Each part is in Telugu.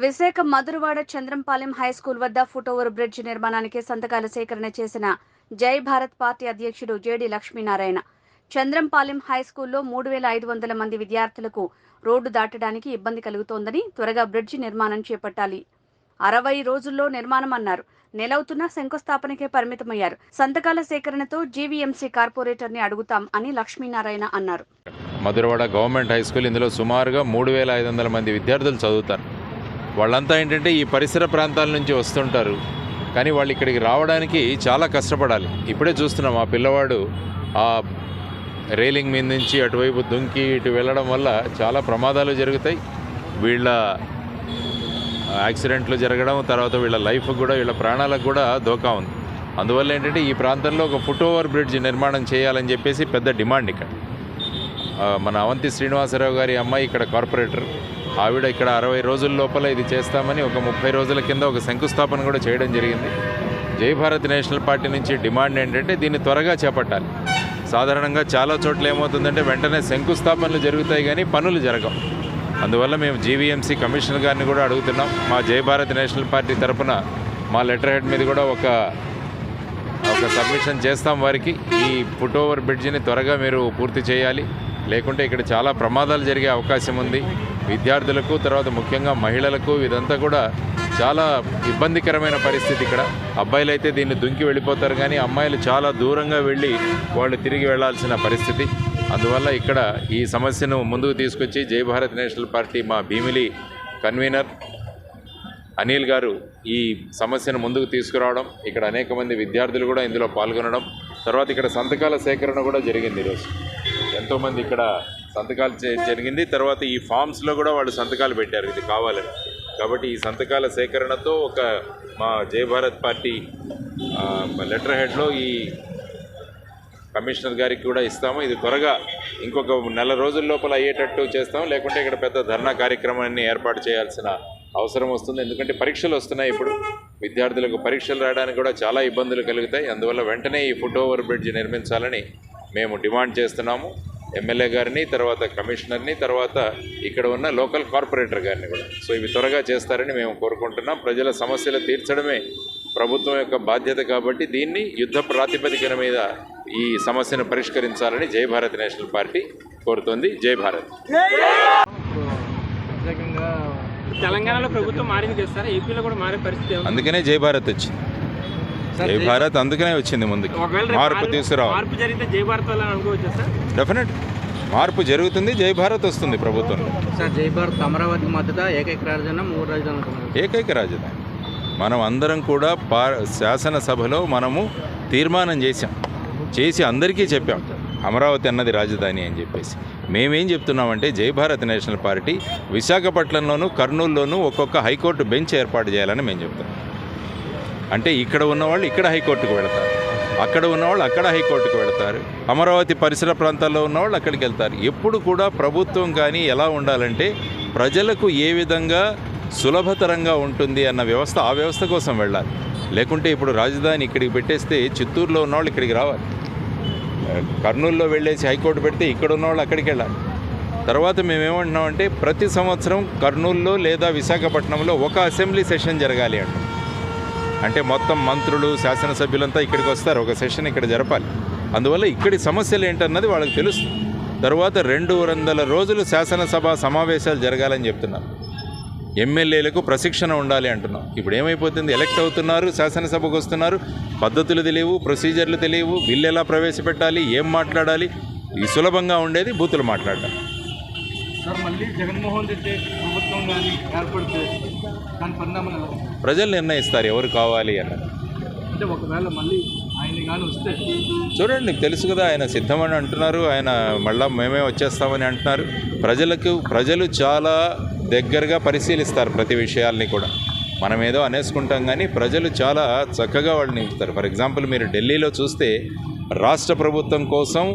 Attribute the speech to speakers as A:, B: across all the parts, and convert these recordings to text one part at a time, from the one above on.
A: విశాఖ మధురవాడ చంద్రంపాలెం హైస్కూల్ వద్ద ఫుట్ఓవర్ బ్రిడ్జ్ నిర్మాణానికి సంతకాల సేకరణ చేసిన జై భారత్ పార్టీ అధ్యక్షుడు జేడి లక్ష్మీనారాయణ. చంద్రంపాలెం హైస్కూల్లో 3,500 మంది విద్యార్థులకు రోడ్డు దాటడానికి ఇబ్బంది కలుగుతోందని, త్వరగా బ్రిడ్జి నిర్మాణం చేపట్టాలి. 60 రోజుల్లో నిర్మాణం అన్నారు. నెలవుతున్నా శంకుస్థాపనకే పరిమితమయ్యారు. సంతకాల సేకరణతో జీవీఎంసీ కార్పొరేటర్ని అడుగుతాం అని లక్ష్మీనారాయణ అన్నారు.
B: మధురవాడ గవర్నమెంట్ హై స్కూల్, ఇందులో సుమారుగా 3,500 మంది విద్యార్థులు చదువుతారు. వాళ్ళంతా ఏంటంటే ఈ పరిసర ప్రాంతాల నుంచి వస్తుంటారు, కానీ వాళ్ళు ఇక్కడికి రావడానికి చాలా కష్టపడాలి. ఇప్పుడే చూస్తున్నాం, ఆ పిల్లవాడు ఆ రైలింగ్ మీద నుంచి అటువైపు దుంకి ఇటు వెళ్ళడం వల్ల చాలా ప్రమాదాలు జరుగుతాయి. వీళ్ళ యాక్సిడెంట్లు జరగడం, తర్వాత వీళ్ళ లైఫ్ కూడా, వీళ్ళ ప్రాణాలకు కూడా దోకా ఉంది. అందువల్ల ఏంటంటే ఈ ప్రాంతంలో ఒక ఫుట్ ఓవర్ బ్రిడ్జ్ నిర్మాణం చేయాలని చెప్పేసి పెద్ద డిమాండ్ ఇక్కడ. మన అవంతి శ్రీనివాసరావు గారి అమ్మాయి ఇక్కడ కార్పొరేటర్, ఆవిడ ఇక్కడ 60 రోజుల లోపల ఇది చేస్తామని ఒక 30 రోజుల కింద ఒక శంకుస్థాపన కూడా చేయడం జరిగింది. జై భారత్ నేషనల్ పార్టీ నుంచి డిమాండ్ ఏంటంటే దీన్ని త్వరగా చేపట్టాలి. సాధారణంగా చాలా చోట్ల ఏమవుతుందంటే వెంటనే శంకుస్థాపనలు జరుగుతాయి కానీ పనులు జరగవు. అందువల్ల మేము జీవీఎంసీ కమిషనర్ గారిని కూడా అడుగుతున్నాం. మా జై భారత్ నేషనల్ పార్టీ తరఫున మా లెటర్ హెడ్ మీద కూడా ఒక సబ్మిషన్ చేస్తాం వారికి. ఈ ఫుట్ ఓవర్ బ్రిడ్జిని త్వరగా మీరు పూర్తి చేయాలి, లేకుంటే ఇక్కడ చాలా ప్రమాదాలు జరిగే అవకాశం ఉంది. విద్యార్థులకు, తర్వాత ముఖ్యంగా మహిళలకు ఇదంతా కూడా చాలా ఇబ్బందికరమైన పరిస్థితి. ఇక్కడ అబ్బాయిలు అయితే దీన్ని దుంకి వెళ్ళిపోతారు, కానీ అమ్మాయిలు చాలా దూరంగా వెళ్ళి వాళ్ళు తిరిగి వెళ్లాల్సిన పరిస్థితి. అందువల్ల ఇక్కడ ఈ సమస్యను ముందుకు తీసుకొచ్చి జై భారత్ నేషనల్ పార్టీ మా భీమిలి కన్వీనర్ అనిల్ గారు ఈ సమస్యను ముందుకు తీసుకురావడం, ఇక్కడ అనేక మంది విద్యార్థులు కూడా ఇందులో పాల్గొనడం, తర్వాత ఇక్కడ సంతకాల సేకరణ కూడా జరిగింది. ఈరోజు ఎంతోమంది ఇక్కడ సంతకాలు జరిగింది. తర్వాత ఈ ఫామ్స్లో కూడా వాళ్ళు సంతకాలు పెట్టారు ఇది కావాలని. కాబట్టి ఈ సంతకాల సేకరణతో ఒక మా జై భారత్ పార్టీ లెటర్ హెడ్లో ఈ కమిషనర్ గారికి కూడా ఇస్తాము. ఇది త్వరగా ఇంకొక నెల రోజుల లోపల అయ్యేటట్టు చేస్తాము, లేకుంటే ఇక్కడ పెద్ద ధర్నా కార్యక్రమాన్ని ఏర్పాటు చేయాల్సిన అవసరం వస్తుంది. ఎందుకంటే పరీక్షలు వస్తున్నాయి, ఇప్పుడు విద్యార్థులకు పరీక్షలు రాయడానికి కూడా చాలా ఇబ్బందులు కలుగుతాయి. అందువల్ల వెంటనే ఈ ఫుట్ ఓవర్ బ్రిడ్జ్ నిర్మించాలని మేము డిమాండ్ చేస్తున్నాము. ఎమ్మెల్యే గారిని, తర్వాత కమిషనర్ని, తర్వాత ఇక్కడ ఉన్న లోకల్ కార్పొరేటర్ గారిని కూడా. సో ఇవి త్వరగా చేస్తారని మేము కోరుకుంటున్నాం. ప్రజల సమస్యలు తీర్చడమే ప్రభుత్వం యొక్క బాధ్యత, కాబట్టి దీన్ని యుద్ధ ప్రాతిపదికన మీద ఈ సమస్యను పరిష్కరించాలని జై భారత్ నేషనల్ పార్టీ కోరుతోంది. జై భారత్.
C: తెలంగాణలో ప్రభుత్వం మారింది కదా సార్, ఏపీలో కూడా మారే పరిస్థితి,
B: అందుకనే జై భారత్ వచ్చింది. జై భారత్ అందుకనే వచ్చింది ముందుకు. మార్పు తీసుకురావాలి.
C: మార్పు జరిగితే జై భారత్ వల్ల అనుకోవచ్చు సార్.
B: డెఫినెట్ మార్పు జరుగుతుంది, జై భారత్ వస్తుంది ప్రభుత్వంలో.
D: సార్ జై భారత్ అమరావతి మద్దతు ఏకైక రాజధాని, 3 రాజధానులు.
B: ఏకైక రాజధాని మనం అందరం కూడా శాసనసభలో మనము తీర్మానం చేసి అందరికీ చెప్పాం అమరావతి అన్నది రాజధాని అని చెప్పేసి. మేమేం చెప్తున్నామంటే జై భారత్ నేషనల్ పార్టీ విశాఖపట్నంలోను, కర్నూలులోనూ ఒక్కొక్క హైకోర్టు బెంచ్ ఏర్పాటు చేయాలని మేము చెప్తాం. అంటే ఇక్కడ ఉన్నవాళ్ళు ఇక్కడ హైకోర్టుకు వెళతారు, అక్కడ ఉన్నవాళ్ళు అక్కడ హైకోర్టుకు వెళతారు, అమరావతి పరిసర ప్రాంతాల్లో ఉన్నవాళ్ళు అక్కడికి వెళ్తారు. ఎప్పుడు కూడా ప్రభుత్వం కానీ ఎలా ఉండాలంటే ప్రజలకు ఏ విధంగా సులభతరంగా ఉంటుంది అన్న వ్యవస్థ, ఆ వ్యవస్థ కోసం వెళ్ళాలి. లేకుంటే ఇప్పుడు రాజధాని ఇక్కడికి పెట్టేస్తే చిత్తూరులో ఉన్నవాళ్ళు ఇక్కడికి రావాలి, కర్నూలులో వెళ్ళేసి హైకోర్టు పెడితే ఇక్కడ ఉన్నవాళ్ళు అక్కడికి వెళ్ళాలి. తర్వాత మేమేమంటున్నామంటే ప్రతి సంవత్సరం కర్నూలులో లేదా విశాఖపట్నంలో ఒక అసెంబ్లీ సెషన్ జరగాలి అంటాం. అంటే మొత్తం మంత్రులు, శాసనసభ్యులంతా ఇక్కడికి వస్తారు, ఒక సెషన్ ఇక్కడ జరపాలి. అందువల్ల ఇక్కడి సమస్యలు ఏంటన్నది వాళ్ళకి తెలుస్తుంది. తర్వాత 200 రోజులు శాసనసభ సమావేశాలు జరగాలని చెప్తున్నారు. ఎమ్మెల్యేలకు ప్రశిక్షణ ఉండాలి అంటున్నాం. ఇప్పుడు ఏమైపోతుంది, ఎలక్ట్ అవుతున్నారు, శాసనసభకు వస్తున్నారు, పద్ధతులు తెలియవు, ప్రొసీజర్లు తెలియవు, బిల్లు ఎలా ప్రవేశపెట్టాలి, ఏం మాట్లాడాలి, ఈ సులభంగా ఉండేది బూతులు మాట్లాడటం.
D: సార్ మళ్ళీ జగన్మోహన్ రెడ్డి ప్రభుత్వం కానీ ఏర్పడితే దాని పరిణామాలు
B: ప్రజలు నిర్ణయిస్తారు ఎవరు కావాలి అన్నది.
D: అంటే ఒకవేళ మళ్ళీ ఆయన కానీ వస్తే
B: చూడండి, మీకు తెలుసు కదా, ఆయన సిద్ధమని అంటున్నారు, ఆయన మళ్ళీ మేమే వచ్చేస్తామని అంటున్నారు. ప్రజలు చాలా దగ్గరగా పరిశీలిస్తారు ప్రతి విషయాల్ని కూడా. మనం ఏదో అనేసుకుంటాం, కానీ ప్రజలు చాలా చక్కగా వాళ్ళని నింపుతారు. ఫర్ ఎగ్జాంపుల్ మీరు ఢిల్లీలో చూస్తే రాష్ట్ర ప్రభుత్వం కోసం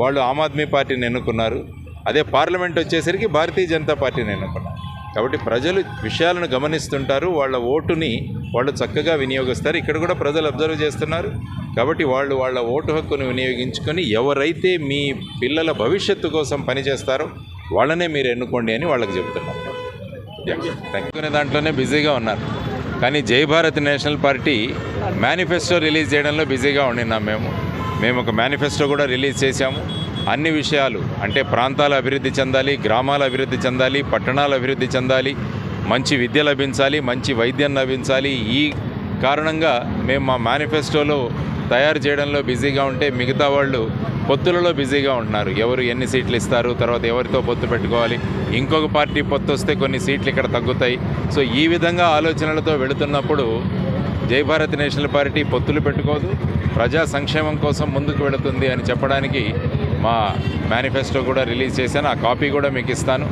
B: వాళ్ళు ఆమ్ ఆద్మీ పార్టీని ఎన్నుకున్నారు, అదే పార్లమెంట్ వచ్చేసరికి భారతీయ జనతా పార్టీని ఎన్నుకున్నారు. కాబట్టి ప్రజలు విషయాలను గమనిస్తుంటారు, వాళ్ళ ఓటుని వాళ్ళు చక్కగా వినియోగిస్తారు. ఇక్కడ కూడా ప్రజలు అబ్జర్వ్ చేస్తున్నారు. కాబట్టి వాళ్ళు వాళ్ళ ఓటు హక్కును వినియోగించుకొని ఎవరైతే మీ పిల్లల భవిష్యత్తు కోసం పనిచేస్తారో వాళ్ళనే మీరు ఎన్నుకోండి అని వాళ్ళకి చెప్తున్నారు. తగ్గుకునే దాంట్లోనే బిజీగా ఉన్నారు. కానీ జై Bharat national party manifesto release చేయడంలో బిజీగా ఉండినాం. మేము ఒక మేనిఫెస్టో కూడా రిలీజ్ చేశాము. అన్ని విషయాలు అంటే ప్రాంతాల అభివృద్ధి చెందాలి, గ్రామాల అభివృద్ధి చెందాలి, పట్టణాల అభివృద్ధి చెందాలి, మంచి విద్య లభించాలి, మంచి వైద్యం లభించాలి. ఈ కారణంగా మేము మా మేనిఫెస్టోలో తయారు చేయడంలో బిజీగా ఉంటే మిగతా వాళ్ళు పొత్తులలో బిజీగా ఉంటున్నారు. ఎవరు ఎన్ని సీట్లు ఇస్తారు, తర్వాత ఎవరితో పొత్తు పెట్టుకోవాలి, ఇంకొక పార్టీ పొత్తు వస్తే కొన్ని సీట్లు ఇక్కడ తగ్గుతాయి. సో ఈ విధంగా ఆలోచనలతో వెళుతున్నప్పుడు జై భారత్ నేషనల్ పార్టీ పొత్తులు పెట్టుకోదు, ప్రజా సంక్షేమం కోసం ముందుకు వెళుతుంది అని చెప్పడానికి మా మేనిఫెస్టో కూడా రిలీజ్ చేశాను. ఆ కాపీ కూడా మీకు ఇస్తాను.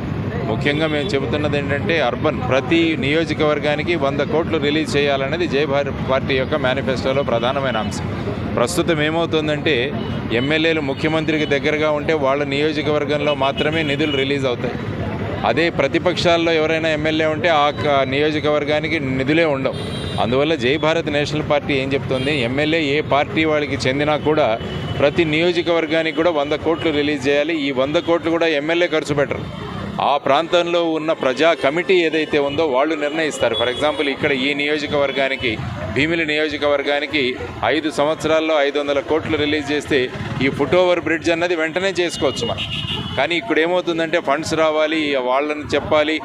B: ముఖ్యంగా మేము చెబుతున్నది ఏంటంటే అర్బన్ ప్రతి నియోజకవర్గానికి 100 కోట్లు రిలీజ్ చేయాలనేది జై భారత్ పార్టీ యొక్క మేనిఫెస్టోలో ప్రధానమైన అంశం. ప్రస్తుతం ఏమవుతుందంటే ఎమ్మెల్యేలు ముఖ్యమంత్రికి దగ్గరగా ఉంటే వాళ్ళ నియోజకవర్గంలో మాత్రమే నిధులు రిలీజ్ అవుతాయి. అదే ప్రతిపక్షాల్లో ఎవరైనా ఎమ్మెల్యే ఉంటే ఆ నియోజకవర్గానికి నిధులే ఉండవు. అందువల్ల జై భారత్ నేషనల్ పార్టీ ఏం చెప్తుంది, ఎమ్మెల్యే ఏ పార్టీ వాళ్ళకి చెందినా కూడా ప్రతి నియోజకవర్గానికి కూడా 100 కోట్లు రిలీజ్ చేయాలి. ఈ 100 కోట్లు కూడా ఎమ్మెల్యే ఖర్చు పెట్టరు. ఆ ప్రాంతంలో ఉన్న ప్రజా కమిటీ ఏదైతే ఉందో వాళ్ళు నిర్ణయిస్తారు. ఫర్ ఎగ్జాంపుల్ ఇక్కడ ఈ నియోజకవర్గానికి, భీమిలి నియోజకవర్గానికి 5 సంవత్సరాల్లో 500 కోట్లు రిలీజ్ చేస్తే ఈ ఫుట్ ఓవర్ బ్రిడ్జ్ అన్నది వెంటనే చేసుకోవచ్చు మనం. కానీ ఇక్కడ ఏమవుతుందంటే ఫండ్స్ రావాలి, వాళ్ళని చెప్పాలి,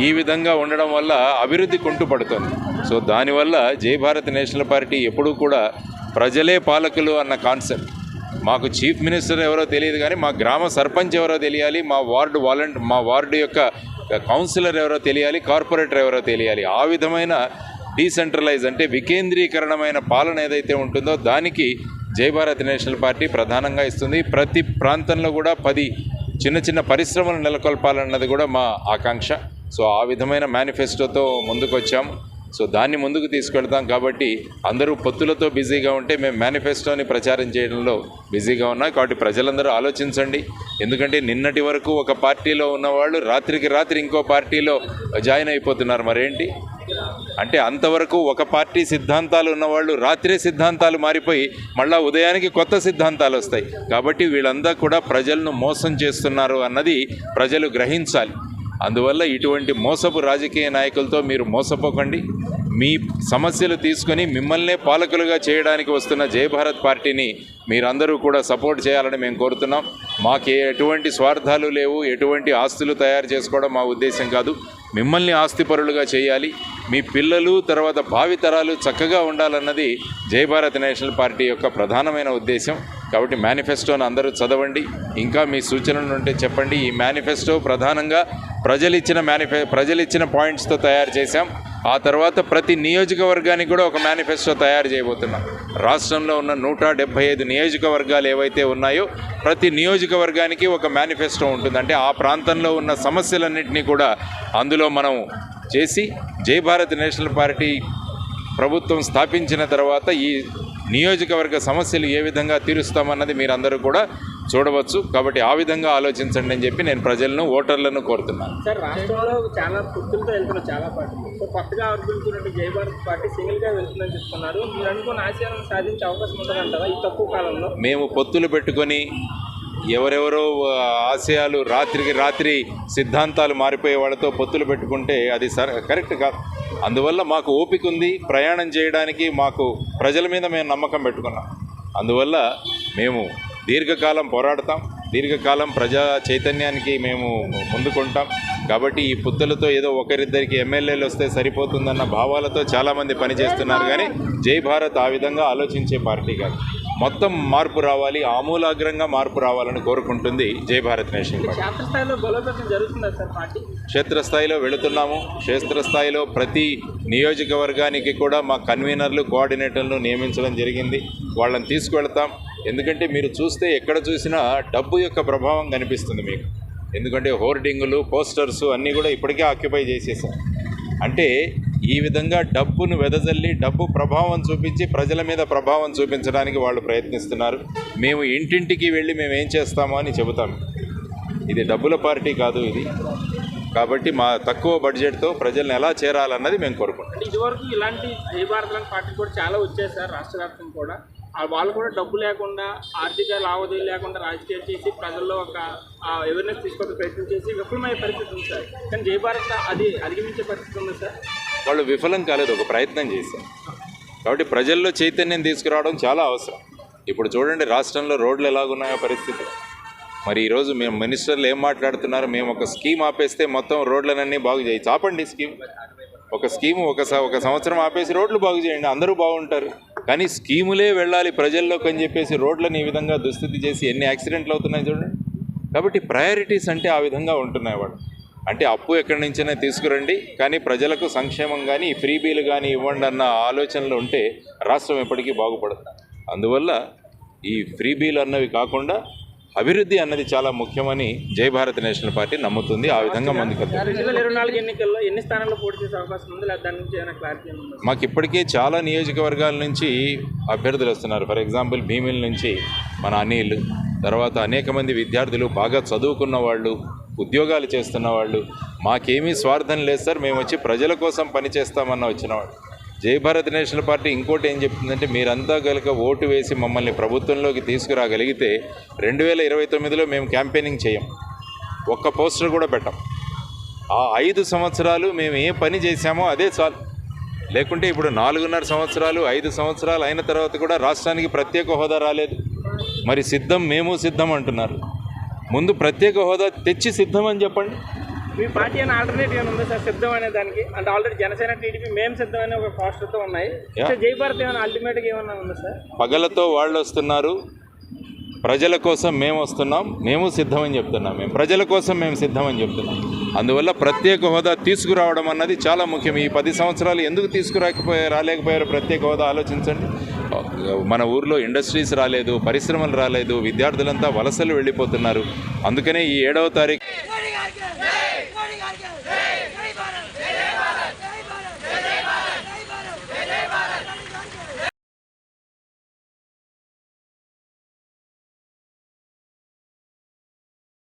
B: ఈ విధంగా ఉండడం వల్ల అభివృద్ధి కుంటుపడుతుంది. సో దానివల్ల జై భారత్ నేషనల్ పార్టీ ఎప్పుడూ కూడా ప్రజలే పాలకులు అన్న కాన్సెప్ట్. మాకు చీఫ్ మినిస్టర్ ఎవరో తెలియదు, కానీ మా గ్రామ సర్పంచ్ ఎవరో తెలియాలి, మా వార్డు యొక్క కౌన్సిలర్ ఎవరో తెలియాలి, కార్పొరేటర్ ఎవరో తెలియాలి. ఆ విధమైన డీసెంట్రలైజ్ అంటే వికేంద్రీకరణమైన పాలన ఏదైతే ఉంటుందో దానికి జై భారత్ నేషనల్ పార్టీ ప్రధానంగా ఇస్తుంది. ప్రతి ప్రాంతంలో కూడా 10 చిన్న చిన్న పరిశ్రమలు నెలకొల్పాలన్నది కూడా మా ఆకాంక్ష. సో ఆ విధమైన మేనిఫెస్టోతో ముందుకు వచ్చాము. సో దాన్ని ముందుకు తీసుకెళ్తాం. కాబట్టి అందరూ పొత్తులతో బిజీగా ఉంటే మేము మేనిఫెస్టోని ప్రచారం చేయడంలో బిజీగా ఉన్నాం. కాబట్టి ప్రజలందరూ ఆలోచించండి. ఎందుకంటే నిన్నటి వరకు ఒక పార్టీలో ఉన్నవాళ్ళు రాత్రికి రాత్రి ఇంకో పార్టీలో జాయిన్ అయిపోతున్నారు. మరేంటి అంటే అంతవరకు ఒక పార్టీ సిద్ధాంతాలు ఉన్నవాళ్ళు రాత్రే సిద్ధాంతాలు మారిపోయి మళ్ళా ఉదయానికి కొత్త సిద్ధాంతాలు వస్తాయి. కాబట్టి వీళ్ళందరూ కూడా ప్రజలను మోసం చేస్తున్నారు అన్నది ప్రజలు గ్రహించాలి. అందువల్ల ఇటువంటి మోసపు రాజకీయ నాయకులతో మీరు మోసపోకండి. మీ సమస్యలు తీసుకొని మిమ్మల్నే పాలకులుగా చేయడానికి వస్తున్న జై భారత్ పార్టీని మీరందరూ కూడా సపోర్ట్ చేయాలని మేము కోరుతున్నాం. మాకు ఎటువంటి స్వార్థాలు లేవు, ఎటువంటి ఆస్తులు తయారు చేసుకోవడం మా ఉద్దేశం కాదు. మిమ్మల్ని ఆస్తిపరులుగా చేయాలి, మీ పిల్లలు తర్వాత భావితరాలు చక్కగా ఉండాలన్నది జై భారత్ నేషనల్ పార్టీ యొక్క ప్రధానమైన ఉద్దేశం. కాబట్టి మేనిఫెస్టోను అందరూ చదవండి. ఇంకా మీ సూచనలు ఉంటే చెప్పండి. ఈ మేనిఫెస్టో ప్రధానంగా ప్రజలిచ్చిన పాయింట్స్తో తయారు చేశాం. ఆ తర్వాత ప్రతి నియోజకవర్గానికి కూడా ఒక మేనిఫెస్టో తయారు చేయబోతున్నాం. రాష్ట్రంలో ఉన్న 175 నియోజకవర్గాలు ఏవైతే ఉన్నాయో ప్రతి నియోజకవర్గానికి ఒక మేనిఫెస్టో ఉంటుంది. అంటే ఆ ప్రాంతంలో ఉన్న సమస్యలన్నింటినీ కూడా అందులో మనం చేసి జై భారత్ నేషనల్ పార్టీ ప్రభుత్వం స్థాపించిన తర్వాత ఈ నియోజకవర్గ సమస్యలు ఏ విధంగా తీరుస్తామన్నది మీరందరూ కూడా చూడవచ్చు. కాబట్టి ఆ విధంగా ఆలోచించండి అని చెప్పి నేను ప్రజలను, ఓటర్లను కోరుతున్నాను.
C: సార్, రాష్ట్రంలో చాలా పొత్తులతో వెళ్తున్న చాలా పార్టీలు, సో కొత్తగా ఆవిర్భవించినట్టు జై భారత్ పార్టీ సింగిల్గా వెళ్తుందని చెప్తున్నారు. మీరు అనుకున్న ఆశయాలను సాధించే అవకాశం ఉంటుందంటారా ఈ తక్కువ కాలంలో?
B: మేము పొత్తులు పెట్టుకొని ఎవరెవరో ఆశయాలు రాత్రికి రాత్రి సిద్ధాంతాలు మారిపోయే వాళ్ళతో పొత్తులు పెట్టుకుంటే అది కరెక్ట్ కాదు. అందువల్ల మాకు ఓపిక ఉంది ప్రయాణం చేయడానికి. మాకు ప్రజల మీద మేము నమ్మకం పెట్టుకున్నాం. అందువల్ల మేము దీర్ఘకాలం పోరాడతాం, దీర్ఘకాలం ప్రజా చైతన్యానికి మేము ముందుకుంటాం. కాబట్టి ఈ పొత్తులతో ఏదో ఒకరిద్దరికి ఎమ్మెల్యేలు వస్తే సరిపోతుందన్న భావాలతో చాలామంది పనిచేస్తున్నారు. కానీ జై భారత్ ఆ విధంగా ఆలోచించే పార్టీ కాదు. మొత్తం మార్పు రావాలి, ఆమూలాగ్రంగా మార్పు రావాలని కోరుకుంటుంది జై భారత్ నేషనల్ పార్టీ.
C: క్షేత్రస్థాయిలో బలోపేతం జరుగుతుందా సార్ పార్టీ?
B: క్షేత్రస్థాయిలో వెళుతున్నాము. క్షేత్రస్థాయిలో ప్రతి నియోజకవర్గానికి కూడా మా కన్వీనర్లు, కోఆర్డినేటర్లు నియమించడం జరిగింది. వాళ్ళని తీసుకువెళ్తాం. ఎందుకంటే మీరు చూస్తే ఎక్కడ చూసినా డబ్బు యొక్క ప్రభావం కనిపిస్తుంది మీకు. ఎందుకంటే హోర్డింగులు, పోస్టర్సు అన్నీ కూడా ఇప్పటికే ఆక్యుపై చేసేసాం. అంటే ఈ విధంగా డబ్బును వెదజల్లి డబ్బు ప్రభావం చూపించి ప్రజల మీద ప్రభావం చూపించడానికి వాళ్ళు ప్రయత్నిస్తున్నారు. మేము ఇంటింటికి వెళ్ళి మేము ఏం చేస్తామో అని చెబుతాం. ఇది డబ్బుల పార్టీ కాదు ఇది. కాబట్టి మా తక్కువ బడ్జెట్తో ప్రజలను ఎలా చేరాలన్నది మేము కోరుకుంటాం.
C: ఇదివరకు ఇలాంటి జై భారత్ లాంటి పార్టీ కూడా చాలా వచ్చాయి సార్ రాష్ట్ర వ్యాప్తంగా కూడా. వాళ్ళు కూడా డబ్బు లేకుండా ఆర్థిక లావాదేవీలు లేకుండా రాజకీయాలు చేసి ప్రజల్లో ఒక అవేర్నెస్ తీసుకొచ్చే ప్రయత్నం చేసి విఫలమయ్యే పరిస్థితి ఉంది సార్. కానీ జై భారత్ అది అధిగమించే పరిస్థితి ఉంది సార్.
B: వాళ్ళు విఫలం కాలేదు, ఒక ప్రయత్నం చేశారు. కాబట్టి ప్రజల్లో చైతన్యం తీసుకురావడం చాలా అవసరం. ఇప్పుడు చూడండి రాష్ట్రంలో రోడ్లు ఎలాగున్నాయో పరిస్థితి. మరి ఈరోజు మేము మినిస్టర్లు ఏం మాట్లాడుతున్నారు, మేము ఒక స్కీమ్ ఆపేస్తే మొత్తం రోడ్లనన్నీ బాగు చేయొచ్చు. ఆపండి స్కీమ్, ఒక స్కీము ఒక సంవత్సరం ఆపేసి రోడ్లు బాగు చేయండి, అందరూ బాగుంటారు. కానీ స్కీములే వెళ్ళాలి ప్రజల్లోకి అని చెప్పేసి రోడ్లను ఈ విధంగా దుస్థితి చేసి ఎన్ని యాక్సిడెంట్లు అవుతున్నాయి చూడండి. కాబట్టి ప్రయారిటీస్ అంటే ఆ విధంగా ఉంటున్నాయి వాళ్ళు. అంటే అప్పు ఎక్కడి నుంచైనా తీసుకురండి, కానీ ప్రజలకు సంక్షేమం కానీ ఫ్రీబీలు కానీ ఇవ్వండి అన్న ఆలోచనలు ఉంటే రాష్ట్రం ఎప్పటికీ బాగుపడుతుంది. అందువల్ల ఈ ఫ్రీబీలు అన్నవి కాకుండా అభివృద్ధి అన్నది చాలా ముఖ్యమని జై భారత్ నేషనల్ పార్టీ నమ్ముతుంది. ఆ విధంగా ముందుకెళ్తారు.
C: 2024 ఎన్నికల్లో ఎన్ని స్థానాల్లో పోటీ చేసే అవకాశం ఉంది, లేదా దాని నుంచి ఏమైనా క్లారిటీ ఉందా?
B: మాకు ఇప్పటికే చాలా నియోజకవర్గాల నుంచి అభ్యర్థులు వస్తున్నారు. ఫర్ ఎగ్జాంపుల్ భీమిల నుంచి మన అనిల్, తర్వాత అనేక మంది విద్యార్థులు, బాగా చదువుకున్న వాళ్ళు, ఉద్యోగాలు చేస్తున్న వాళ్ళు. మాకేమీ స్వార్థం లేదు సార్, మేము వచ్చి ప్రజల కోసం పనిచేస్తామన్న వచ్చినవాడు. జై భారత్ నేషనల్ పార్టీ ఇంకోటి ఏం చెప్తుందంటే, మీరంతా కనుక ఓటు వేసి మమ్మల్ని ప్రభుత్వంలోకి తీసుకురాగలిగితే 2029లో మేము క్యాంపెయినింగ్ చేయం, ఒక్క పోస్టర్ కూడా పెట్టాం. ఆ 5 సంవత్సరాలు మేము ఏ పని చేశామో అదే చాలు. లేకుంటే ఇప్పుడు 4.5 సంవత్సరాలు 5 సంవత్సరాలు అయిన తర్వాత కూడా రాష్ట్రానికి ప్రత్యేక హోదా రాలేదు. మరి సిద్ధం, మేము సిద్ధం అంటున్నారు. ముందు ప్రత్యేక హోదా తెచ్చి సిద్ధం అని చెప్పండి.
C: మీ పార్టీ అయినా ఆల్టర్నేటివ్ ఏమైనా ఉందా సార్ సిద్ధం అనే దానికి? అంటే ఆల్రెడీ జనసేన టీడీపీ మేము సిద్ధం అనే ఒక పోస్టర్తో ఉన్నాయి. జై భారత్ ఏమైనా అల్టిమేట్గా ఏమన్నా ఉందా సార్?
B: పగలతో వాళ్ళు వస్తున్నారు, ప్రజల కోసం మేము వస్తున్నాం, మేము సిద్ధమని చెప్తున్నాం. మేము ప్రజల కోసం మేము సిద్ధమని చెప్తున్నాం. అందువల్ల ప్రత్యేక హోదా తీసుకురావడం అన్నది చాలా ముఖ్యం. ఈ 10 సంవత్సరాలు ఎందుకు రాలేకపోయారో ప్రత్యేక హోదా ఆలోచించండి. మన ఊర్లో ఇండస్ట్రీస్ రాలేదు, పరిశ్రమలు రాలేదు, విద్యార్థులంతా వలసలు వెళ్ళిపోతున్నారు. అందుకనే ఈ 7వ తారీఖు